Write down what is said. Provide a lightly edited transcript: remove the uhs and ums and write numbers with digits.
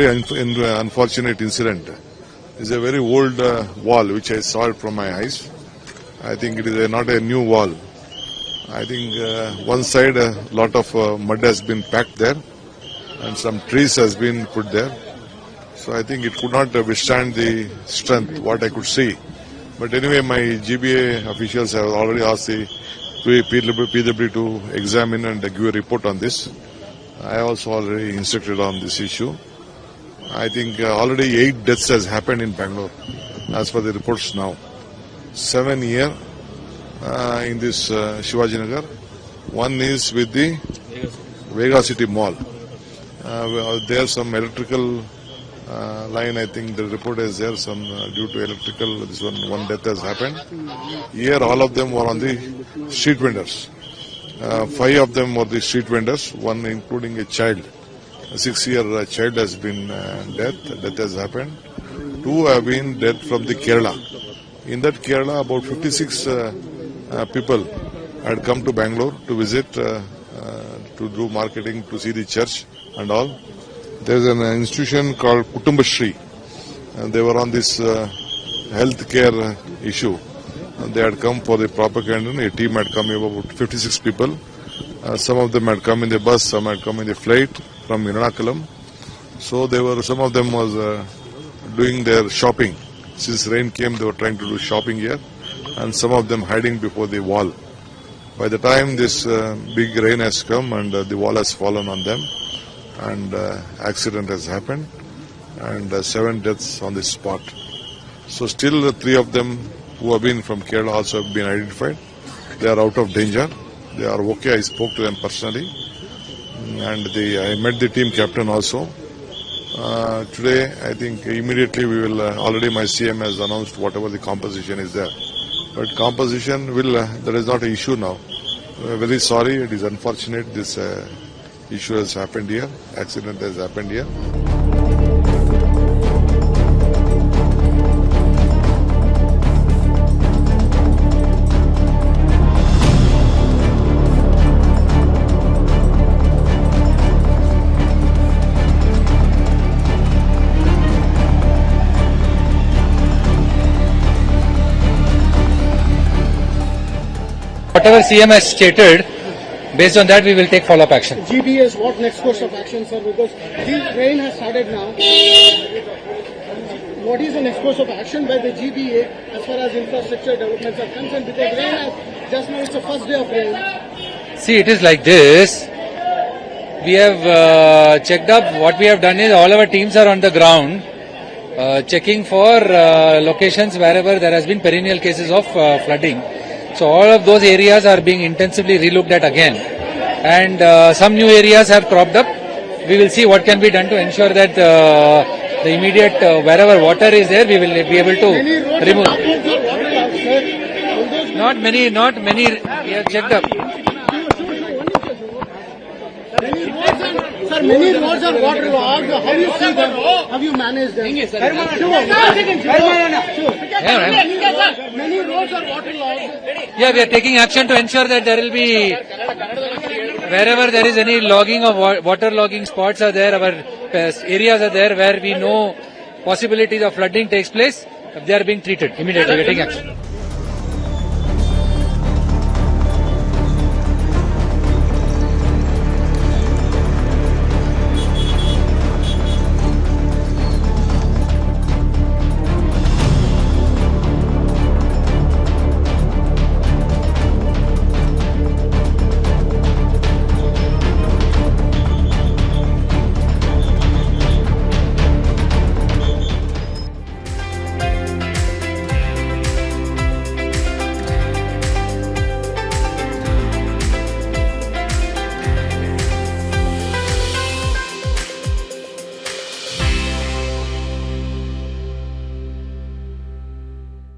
very unfortunate incident. It's a very old wall which I saw it from my eyes. I think it is not a new wall. I think one side a lot of mud has been packed there and some trees has been put there. So I think it could not withstand the strength what I could see. But anyway, my GBA officials have already asked the PW to examine and give a report on this. I also already instructed on this issue. I think already 8 deaths has happened in Bangalore as per the reports now. 7 here in this Shivaji Nagar. One is with the Vega City Mall. There's some electrical line, I think the report is there, some due to electrical, this one death has happened. Here all of them were on the street vendors. 5 of them were the street vendors, one including a child. A 6-year child has been death has happened. 2 have been dead from the Kerala. In that Kerala, about 56 people had come to Bangalore to visit, to do marketing, to see the church and all. There is an institution called Kutumbashri, and they were on this health care issue. And they had come for the propaganda. A team had come, about 56 people. Some of them had come in the bus, some had come in the flight from Ernakulam. So some of them was doing their shopping. Since rain came, they were trying to do shopping here, and some of them hiding before the wall. By the time this big rain has come and the wall has fallen on them, and accident has happened, and 7 deaths on the spot. So still 3 of them who have been from Kerala also have been identified. They are out of danger. They are okay. I spoke to them personally, and I met the team captain also. Today, I think immediately we will, already my CM has announced whatever the composition is there. But composition there is not an issue now. We are very sorry, it is unfortunate this issue has happened here, accident has happened here. Whatever CM has stated, based on that we will take follow-up action. GBS, what next course of action, sir? Because the rain has started now. What is the next course of action by the GBA as far as infrastructure developments are concerned? Because rain has, just now it's the first day of rain. See, it is like this. We have checked up. What we have done is all our teams are on the ground checking for locations wherever there has been perennial cases of flooding. So all of those areas are being intensively relooked at again, and some new areas have cropped up. We will see what can be done to ensure that the immediate wherever water is there, we will be able to remove. Not many. We have checked up. Sir, many roads are waterlogged. How do you see them? Have you managed them? Many roads are waterlogged. Yeah, we are taking action to ensure that there will be, wherever there is any logging of water logging spots are there, our areas are there where we know possibilities of flooding takes place, they are being treated immediately. We are taking action.